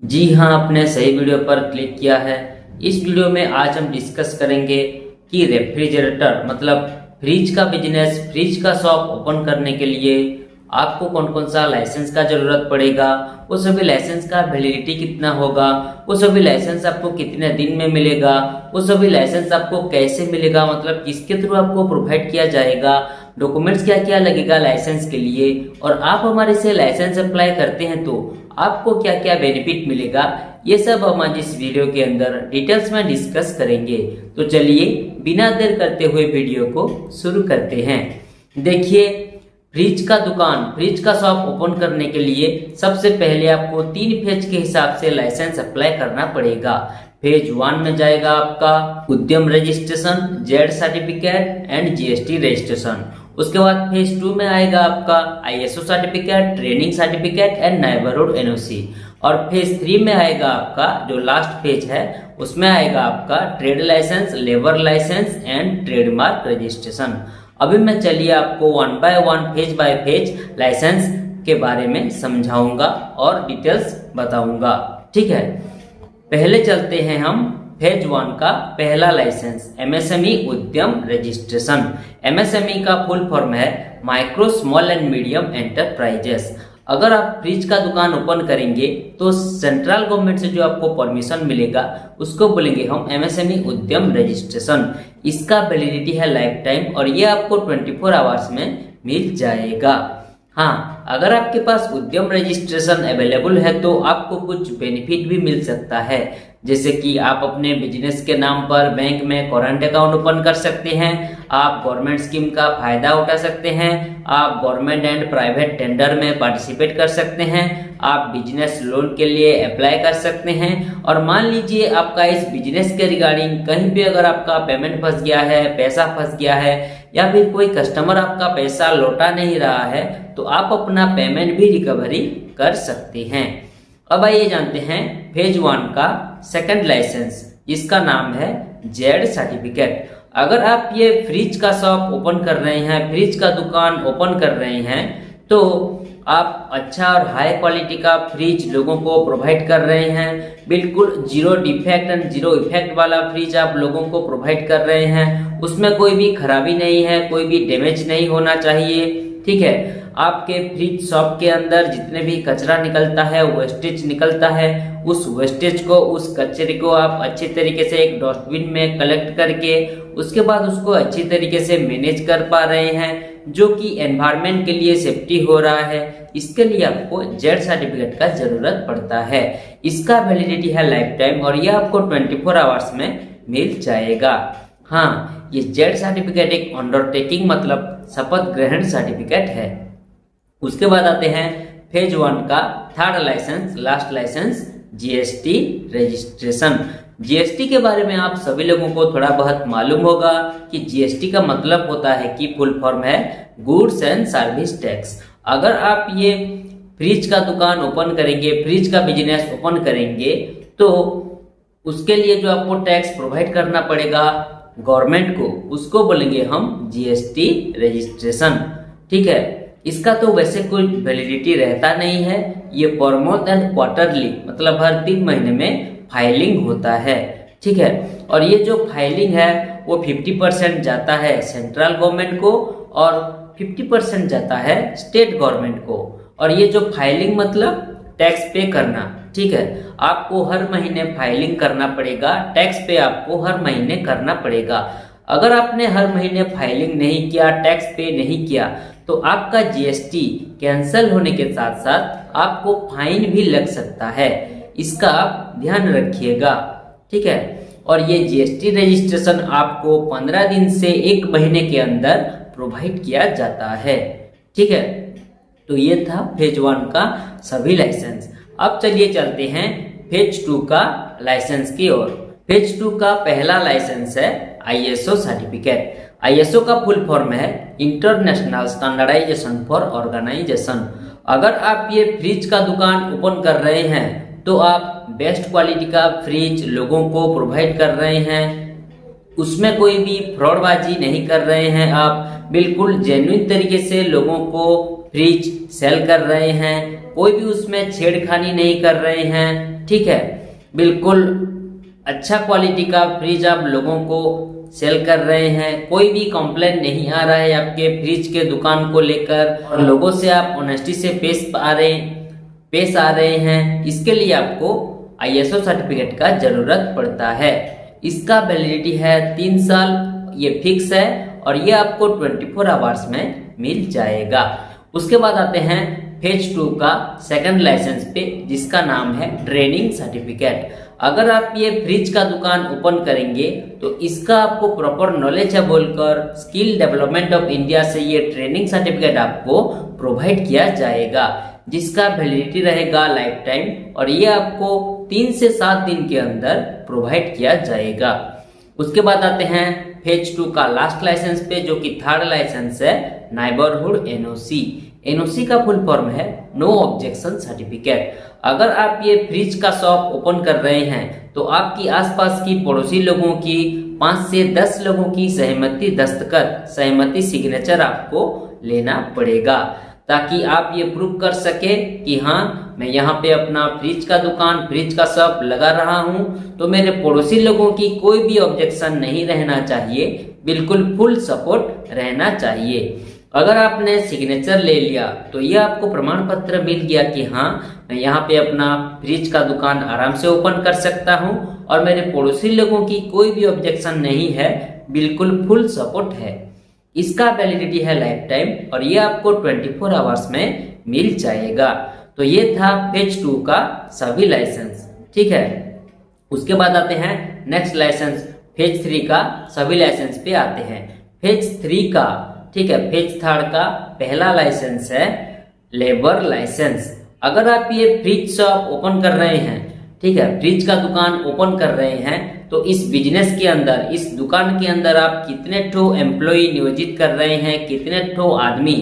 जी हाँ, आपने सही वीडियो पर क्लिक किया है। इस वीडियो में आज हम डिस्कस करेंगे कि रेफ्रिजरेटर मतलब फ्रिज का बिजनेस, फ्रिज का शॉप ओपन करने के लिए आपको कौन कौन सा लाइसेंस का जरूरत पड़ेगा, वो सभी लाइसेंस का वैलिडिटी कितना होगा, वो सभी लाइसेंस आपको कितने दिन में मिलेगा, वो सभी लाइसेंस आपको कैसे मिलेगा, मतलब किसके थ्रू आपको प्रोवाइड किया जाएगा, डॉक्यूमेंट्स क्या क्या लगेगा लाइसेंस के लिए, और आप हमारे से लाइसेंस अप्लाई करते हैं तो आपको क्या क्या बेनिफिट मिलेगा, ये सब हम आज इस वीडियो के अंदर डिटेल्स में डिस्कस करेंगे। तो चलिए बिना देर करते हुए वीडियो को शुरू करते हैं। देखिए, फ्रिज का दुकान, फ्रिज का शॉप ओपन करने के लिए सबसे पहले आपको 3 फेज के हिसाब से लाइसेंस अप्लाई करना पड़ेगा। फेज 1 में जाएगा आपका उद्यम registration, Z certificate and GST registration. उसके बाद फेज 2 में आएगा आपका ISO certificate, training certificate and neighbourhood NOC. और फेज 3 में आएगा आपका जो लास्ट फेज है, उसमें आएगा आपका trade licence, labour licence and trademark registration. अभी मैं चलिए आपको 1 by 1 phase by phase licence के बारे में समझाऊंगा और डिटेल्स बताऊंगा। ठीक है, पहले चलते हैं हम फेज 1 का पहला लाइसेंस, एमएसएमई उद्यम रजिस्ट्रेशन। एमएसएमई का फुल फॉर्म है micro small and medium enterprises. अगर आप फ्रिज का दुकान ओपन करेंगे तो सेंट्रल गवर्नमेंट से जो आपको परमिशन मिलेगा उसको बोलेंगे हम एमएसएमई उद्यम रजिस्ट्रेशन। इसका वैलिडिटी है लाइफ टाइम और ये आपको 24 आवर्स में मिल जाएगा। हाँ, अगर आपके पास उद्यम रजिस्ट्रेशन अवेलेबल है तो आपको कुछ बेनिफिट भी मिल सकता है, जैसे कि आप अपने बिजनेस के नाम पर बैंक में करंट अकाउंट ओपन कर सकते हैं, आप गवर्नमेंट स्कीम का फायदा उठा सकते हैं, आप गवर्नमेंट एंड प्राइवेट टेंडर में पार्टिसिपेट कर सकते हैं, आप बिजनेस लोन के लिए अप्लाई कर सकते हैं। और मान लीजिए आपका इस बिजनेस के रिगार्डिंग कहीं भी अगर आपका पेमेंट फंस गया है, पैसा फंस गया है, या फिर कोई कस्टमर आपका पैसा लौटा नहीं रहा है, तो आप अपना पेमेंट भी रिकवरी कर सकते हैं। अब आइए जानते हैं फेज 1 का सेकंड लाइसेंस, जिसका नाम है जेड सर्टिफिकेट। अगर आप ये फ्रिज का शॉप ओपन कर रहे हैं, फ्रिज का दुकान ओपन कर रहे हैं, तो आप अच्छा और हाई क्वालिटी का फ्रिज लोगों को प्रोवाइड कर रहे हैं, बिल्कुल zero defect and zero effect वाला फ्रिज आप लोगों को प्रोवाइड कर रहे हैं। उसमें कोई भी खराबी नहीं है, कोई भी डैमेज नहीं होना चाहिए। ठीक है, आपके फ्रिज शॉप के अंदर जितने भी कचरा निकलता है, वेस्टेज निकलता है, उस वेस्टेज को, उस कचरे को आप अच्छे तरीके से एक डस्टबिन में कलेक्ट करके उसके बाद उसको अच्छी तरीके से मैनेज कर पा रहे हैं, जो कि एनवायरनमेंट के लिए सेफ्टी हो रहा है। इसके लिए आपको जेड सर्टिफिकेट का जरूरत पड़ता है। इसका वैलिडिटी है लाइफ टाइम और यह आपको 24 आवर्स में मिल जाएगा। हाँ, ये जेड सर्टिफिकेट एक अंडरटेकिंग मतलब शपथ ग्रहण सर्टिफिकेट है। उसके बाद आते हैं फेज 1 का third licence, last licence, GST registration. GST के बारे में आप सभी लोगों को थोड़ा बहुत मालूम होगा कि जीएसटी का मतलब होता है कि फुल फॉर्म है गुड्स एंड सर्विस टैक्स। अगर आप ये फ्रिज का दुकान ओपन करेंगे, फ्रिज का बिजनेस ओपन करेंगे, तो उसके लिए जो आपको टैक्स प्रोवाइड करना पड़ेगा गवर्नमेंट को, उसको बोलेंगे हम जीएसटी रजिस्ट्रेशन। ठीक है, इसका तो वैसे कोई वैलिडिटी रहता नहीं है, ये पर मंथ एंड क्वार्टरली मतलब हर 3 महीने में फाइलिंग होता है। ठीक है, और ये जो फाइलिंग है वो 50% जाता है सेंट्रल गवर्नमेंट को और 50% जाता है स्टेट गवर्नमेंट को। और ये जो फाइलिंग मतलब टैक्स पे करना, ठीक है, आपको हर महीने फाइलिंग करना पड़ेगा, टैक्स पे आपको हर महीने करना पड़ेगा। अगर आपने हर महीने फाइलिंग नहीं किया, टैक्स पे नहीं किया, तो आपका जीएसटी कैंसिल होने के साथ साथ आपको फाइन भी लग सकता है। इसका आप ध्यान रखिएगा। ठीक है, और ये जीएसटी रजिस्ट्रेशन आपको 15 दिन से 1 महीने के अंदर प्रोवाइड किया जाता है। ठीक है, तो ये था फेज 1 का सभी लाइसेंस। अब चलिए चलते हैं फेज 2 का लाइसेंस की ओर। फेज 2 का पहला लाइसेंस है आईएसओ सर्टिफिकेट। आईएसओ का फुल फॉर्म है इंटरनेशनल स्टैंडर्डाइजेशन फॉर ऑर्गेनाइजेशन। अगर आप ये फ्रिज का दुकान ओपन कर रहे हैं तो आप बेस्ट क्वालिटी का फ्रिज लोगों को प्रोवाइड कर रहे हैं, उसमें कोई भी फ्रॉडबाजी नहीं कर रहे हैं, आप बिल्कुल जेन्युइन तरीके से लोगों को फ्रिज सेल कर रहे हैं। कोई भी उसमें छेड़खानी नहीं कर रहे हैं। ठीक है, बिल्कुल अच्छा क्वालिटी का फ्रिज आप लोगों को सेल कर रहे हैं। कोई भी कंप्लेंट नहीं आ रहा है आपके फ्रिज के दुकान को लेकर, और लोगों से आप ऑनेस्टी से पेश आ रहे हैं। इसके लिए आपको ISO सर्टिफिकेट का जरूरत पड़ता है। इसका वैलिडिटी है 3 साल, ये फिक्स है, और ये आपको 24 आवर्स में मिल जाएगा। उसके बाद आते हैं फेज 2 का सेकंड लाइसेंस पे, जिसका नाम है ट्रेनिंग सर्टिफिकेट। अगर आप ये फ्रिज का दुकान ओपन करेंगे तो इसका आपको प्रॉपर नॉलेज है बोलकर स्किल डेवलपमेंट ऑफ इंडिया से ये ट्रेनिंग सर्टिफिकेट आपको प्रोवाइड किया जाएगा, जिसका वैलिडिटी रहेगा लाइफ टाइम, और ये आपको 3 से 7 दिन के अंदर प्रोवाइड किया जाएगा। उसके बाद आते हैं फेज 2 का लास्ट लाइसेंस पे, जो कि थर्ड लाइसेंस है नाइबरहुड NOC। NOC का फुल फॉर्म है नो ऑब्जेक्शन सर्टिफिकेट। अगर आप ये फ्रिज का शॉप ओपन कर रहे हैं तो आपकी आसपास की पड़ोसी लोगों की 5 से 10 लोगों की सहमति सिग्नेचर आपको लेना पड़ेगा, ताकि आप ये प्रूव कर सके कि हाँ, मैं यहाँ पे अपना फ्रिज का दुकान, फ्रिज का शॉप लगा रहा हूँ, तो मेरे पड़ोसी लोगों की कोई भी ऑब्जेक्शन नहीं रहना चाहिए, बिल्कुल फुल सपोर्ट रहना चाहिए। अगर आपने सिग्नेचर ले लिया तो ये आपको प्रमाण पत्र मिल गया कि हाँ, मैं यहाँ पे अपना फ्रिज का दुकान आराम से ओपन कर सकता हूँ और मेरे पड़ोसी लोगों की कोई भी ऑब्जेक्शन नहीं है, बिल्कुल फुल सपोर्ट है। इसका वैलिडिटी है लाइफ टाइम, और ये आपको 24 आवर्स में मिल जाएगा। तो ये था फेज 2 का सभी लाइसेंस। ठीक है, उसके बाद आते हैं नेक्स्ट लाइसेंस, फेज 3 का सभी लाइसेंस पे आते हैं। फेज 3 का, ठीक है, फेज 3 का पहला लाइसेंस है लेबर लाइसेंस। अगर आप ये फ्रिज शॉप ओपन कर रहे हैं, ठीक है, फ्रिज का दुकान ओपन कर रहे हैं, तो इस बिजनेस के अंदर, इस दुकान के अंदर आप कितने ठो एम्प्लॉय नियोजित कर रहे हैं, कितने ठो आदमी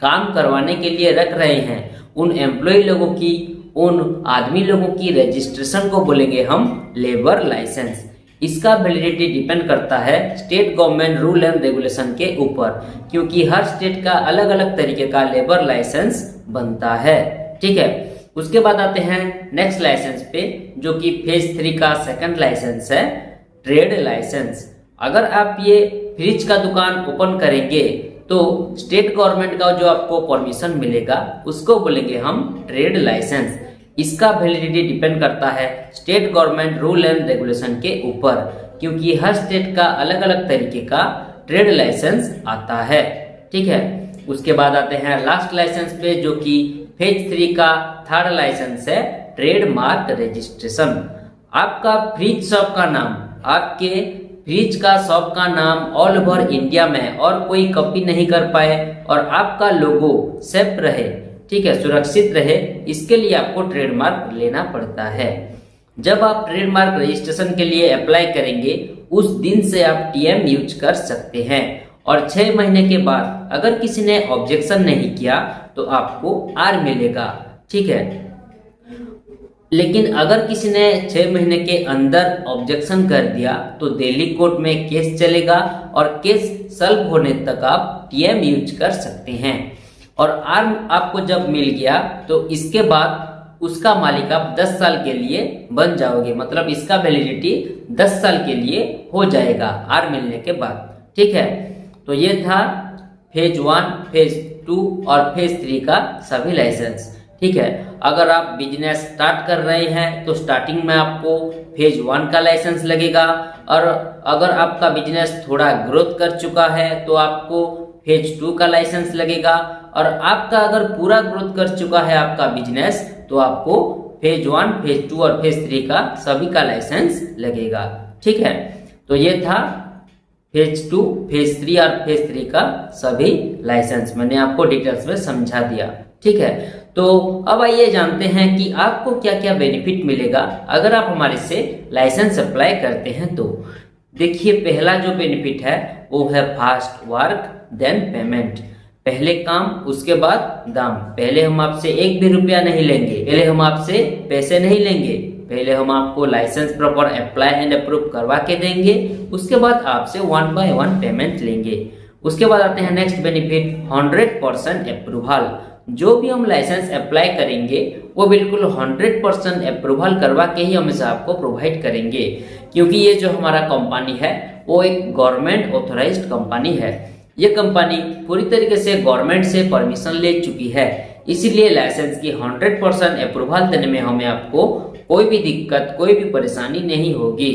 काम करवाने के लिए रख रहे हैं, उन एम्प्लॉय लोगों की, उन आदमी लोगों की रजिस्ट्रेशन को बोलेंगे हम लेबर लाइसेंस। इसका वैलिडिटी डिपेंड करता है state government rule and regulation के ऊपर, क्योंकि हर स्टेट का अलग अलग तरीके का लेबर लाइसेंस बनता है। ठीक है, उसके बाद आते हैं नेक्स्ट लाइसेंस पे, जो कि फेज 3 का सेकंड लाइसेंस है ट्रेड लाइसेंस। अगर आप ये फ्रिज का दुकान ओपन करेंगे तो स्टेट गवर्नमेंट का जो आपको परमिशन मिलेगा उसको बोलेंगे हम ट्रेड लाइसेंस। इसका वैलिडिटी डिपेंड करता है state government rule and regulation के ऊपर, क्योंकि हर स्टेट का अलग अलग तरीके का ट्रेड लाइसेंस आता है। ठीक है, उसके बाद आते हैं लास्ट लाइसेंस पे, जो कि फेज 3 का थर्ड लाइसेंस है ट्रेडमार्क रजिस्ट्रेशन। आपका फ्रिज शॉप का नाम, आपके फ्रिज का शॉप का नाम ऑल ओवर इंडिया में और कोई कॉपी नहीं कर पाए, और आपका लोगो सेफ रहे, ठीक है, सुरक्षित रहे, इसके लिए आपको ट्रेडमार्क लेना पड़ता है। जब आप ट्रेडमार्क रजिस्ट्रेशन के लिए अप्लाई करेंगे, उस दिन से आप TM यूज कर सकते हैं, और 6 महीने के बाद अगर किसी ने ऑब्जेक्शन नहीं किया तो आपको R मिलेगा। ठीक है, लेकिन अगर किसी ने 6 महीने के अंदर ऑब्जेक्शन कर दिया तो दिल्ली कोर्ट में केस चलेगा, और केस सॉल्व होने तक आप TM यूज कर सकते हैं। और आर्म आपको जब मिल गया तो इसके बाद उसका मालिक आप 10 साल के लिए बन जाओगे, मतलब इसका वैलिडिटी 10 साल के लिए हो जाएगा आर्म मिलने के बाद। ठीक है, तो ये था फेज 1, फेज 2 और फेज 3 का सभी लाइसेंस। ठीक है, अगर आप बिजनेस स्टार्ट कर रहे हैं तो स्टार्टिंग में आपको फेज 1 का लाइसेंस लगेगा, और अगर आपका बिजनेस थोड़ा ग्रोथ कर चुका है तो आपको फेज 2 का लाइसेंस लगेगा, और आपका अगर पूरा ग्रोथ कर चुका है आपका बिजनेस तो आपको फेज 1, फेज 2 और फेज 3 का सभी का लाइसेंस लगेगा। ठीक है, तो ये था फेज 2, फेज 3 और फेज 3 का सभी लाइसेंस, मैंने आपको डिटेल्स में समझा दिया। ठीक है, तो अब आइए जानते हैं कि आपको क्या क्या बेनिफिट मिलेगा अगर आप हमारे से लाइसेंस अप्लाई करते हैं। तो देखिए, पहला जो बेनिफिट है वो है फास्ट वर्क देन पेमेंट। पहले काम उसके बाद दाम। पहले हम आपसे 1 भी रुपया नहीं लेंगे, पहले हम आपसे पैसे नहीं लेंगे, पहले हम आपको licence proper apply and approve करवा के देंगे, उसके बाद आपसे 1 by 1 पेमेंट लेंगे। उसके बाद आते हैं नेक्स्ट बेनिफिट 100% अप्रूवल। जो भी हम लाइसेंस अप्लाई करेंगे वो बिल्कुल 100% अप्रूवल करवा के ही हमेशा आपको प्रोवाइड करेंगे, क्योंकि ये जो हमारा कंपनी है वो एक गवर्नमेंट ऑथोराइज्ड कंपनी है। ये कंपनी पूरी तरीके से गवर्नमेंट से परमिशन ले चुकी है, इसीलिए लाइसेंस की 100% अप्रूवल देने में हमें आपको कोई भी दिक्कत, कोई भी परेशानी नहीं होगी।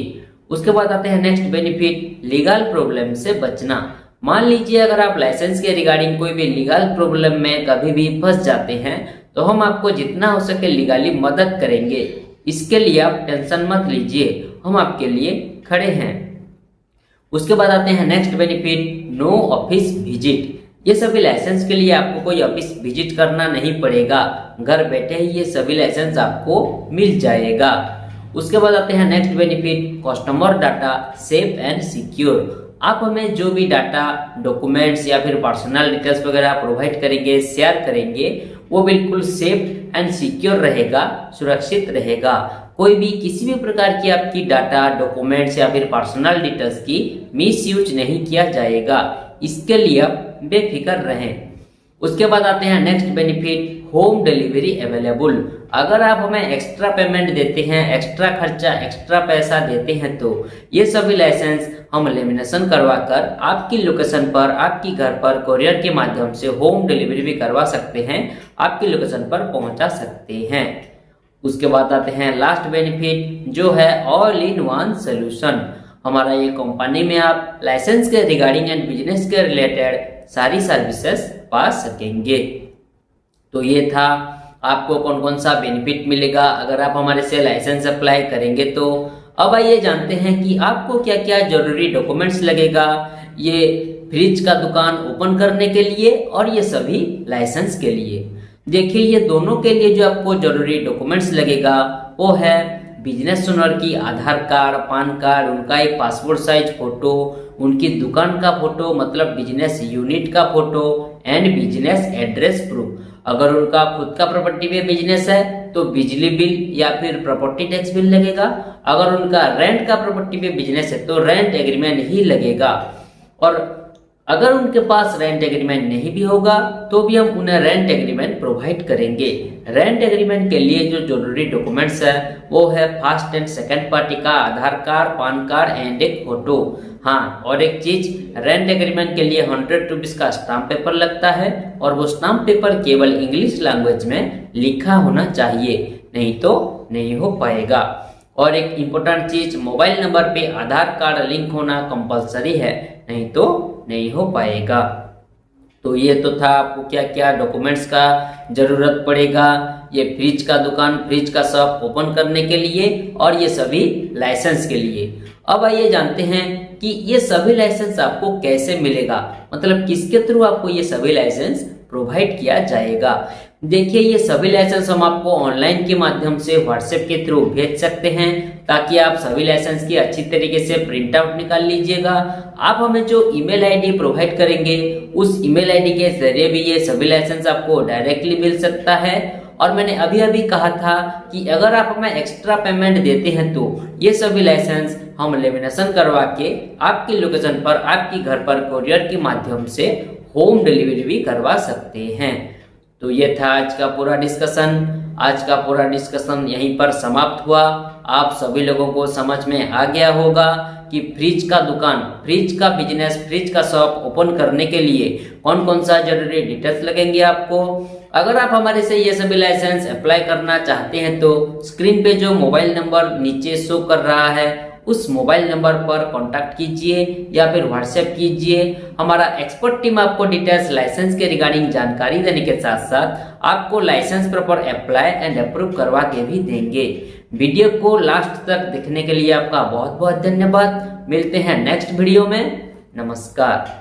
उसके बाद आते हैं नेक्स्ट बेनिफिट, लीगल प्रॉब्लम से बचना। मान लीजिए अगर आप लाइसेंस के रिगार्डिंग कोई भी लीगल प्रॉब्लम में कभी भी फंस जाते हैं तो हम आपको जितना हो सके लीगली मदद करेंगे। इसके लिए आप टेंशन मत लीजिए, हम आपके लिए खड़े हैं। उसके बाद आते हैं next benefit, no office visit. ये सभी लाइसेंस के लिए आपको कोई ऑफिस विजिट करना नहीं पड़ेगा, घर बैठे ही ये सभी लाइसेंस आपको मिल जाएगा। उसके बाद आते हैं next benefit, customer data safe and secure. आप हमें जो भी डाटा, डॉक्यूमेंट्स या फिर पर्सनल डिटेल्स वगैरह प्रोवाइड करेंगे, शेयर करेंगे, वो बिल्कुल सेफ एंड सिक्योर रहेगा, सुरक्षित रहेगा। कोई भी किसी भी प्रकार की आपकी डाटा, डॉक्यूमेंट्स या फिर पर्सनल डिटेल्स की मिसयूज नहीं किया जाएगा, इसके लिए आप बेफिक्र रहें। उसके बाद आते हैं next benefit, home delivery available. अगर आप हमें एक्स्ट्रा पेमेंट देते हैं, एक्स्ट्रा खर्चा, एक्स्ट्रा पैसा देते हैं तो ये सभी लाइसेंस हम लेमिनेशन करवाकर आपकी लोकेशन पर, आपकी घर पर कोरियर के माध्यम से होम डिलीवरी भी करवा सकते हैं, आपकी लोकेशन पर पहुंचा सकते हैं। उसके बाद आते हैं लास्ट बेनिफिट, जो है ऑल इन वन सोल्यूशन। हमारा ये कंपनी में आप लाइसेंस के रिगार्डिंग एंड बिजनेस के रिलेटेड सारी सर्विसेज पा सकेंगे। तो ये था आपको कौन कौन सा बेनिफिट मिलेगा अगर आप हमारे से लाइसेंस अप्लाई करेंगे तो। अब आइए जानते हैं कि आपको क्या क्या जरूरी डॉक्यूमेंट्स लगेगा ये फ्रिज का दुकान ओपन करने के लिए और ये सभी लाइसेंस के लिए। देखिए, ये दोनों के लिए जो आपको जरूरी डॉक्यूमेंट्स लगेगा वो है बिजनेस ओनर की आधार कार्ड, पान कार्ड, उनका एक पासपोर्ट साइज फोटो, उनकी दुकान का फोटो मतलब बिजनेस यूनिट का photo and business address proof. अगर उनका खुद का प्रॉपर्टी में बिजनेस है तो बिजली बिल या फिर प्रॉपर्टी टैक्स बिल लगेगा। अगर उनका रेंट का प्रॉपर्टी में बिजनेस है तो रेंट एग्रीमेंट ही लगेगा। और अगर उनके पास रेंट एग्रीमेंट नहीं भी होगा तो भी हम उन्हें रेंट एग्रीमेंट प्रोवाइड करेंगे। रेंट एग्रीमेंट के लिए जो जरूरी डॉक्यूमेंट्स है वो है फर्स्ट एंड सेकंड पार्टी का आधार कार्ड, पान कार्ड एंड एक फोटो। हाँ, और एक चीज, रेंट एग्रीमेंट के लिए 100 रुपीज का स्टाम्प पेपर लगता है और वो स्टाम्प पेपर केवल इंग्लिश लैंग्वेज में लिखा होना चाहिए, नहीं तो नहीं हो पाएगा। और एक इम्पोर्टेंट चीज, मोबाइल नंबर पे आधार कार्ड लिंक होना कंपलसरी है, नहीं तो नहीं हो पाएगा। तो ये तो था आपको क्या क्या डॉक्यूमेंट्स का जरूरत पड़ेगा ये फ्रिज का दुकान, फ्रिज का शॉप ओपन करने के लिए और ये सभी लाइसेंस के लिए। अब आइए जानते हैं कि ये सभी लाइसेंस आपको कैसे मिलेगा, मतलब किसके थ्रू आपको ये सभी लाइसेंस प्रोवाइड किया जाएगा। देखिए, ये सभी लाइसेंस हम आपको ऑनलाइन के माध्यम से व्हाट्सएप के थ्रू भेज सकते हैं ताकि आप सभी लाइसेंस की अच्छी तरीके से प्रिंट आउट निकाल लीजिएगा। आप हमें जो ईमेल आईडी प्रोवाइड करेंगे उस ईमेल आईडी के जरिए भी ये सभी लाइसेंस आपको डायरेक्टली मिल सकता है। और मैंने अभी अभी कहा था कि अगर आप हमें एक्स्ट्रा पेमेंट देते हैं तो ये सभी लाइसेंस हम लेमिनेशन करवा के आपकी लोकेशन पर, आपकी घर पर कोरियर के माध्यम से होम डिलीवरी भी करवा सकते हैं। तो ये था आज का पूरा डिस्कशन। आज का पूरा डिस्कशन यहीं पर समाप्त हुआ। आप सभी लोगों को समझ में आ गया होगा कि फ्रिज का दुकान, फ्रिज का बिजनेस, फ्रिज का शॉप ओपन करने के लिए कौन कौन सा जरूरी डिटेल्स लगेंगे आपको। अगर आप हमारे से ये सभी लाइसेंस अप्लाई करना चाहते हैं तो स्क्रीन पे जो मोबाइल नंबर नीचे शो कर रहा है उस मोबाइल नंबर पर कांटेक्ट कीजिए या फिर व्हाट्सएप कीजिए। हमारा एक्सपर्ट टीम आपको डिटेल्स लाइसेंस के रिगार्डिंग जानकारी देने के साथ साथ आपको licence proper apply and approve करवा के भी देंगे। वीडियो को लास्ट तक देखने के लिए आपका बहुत बहुत धन्यवाद। मिलते हैं नेक्स्ट वीडियो में। नमस्कार।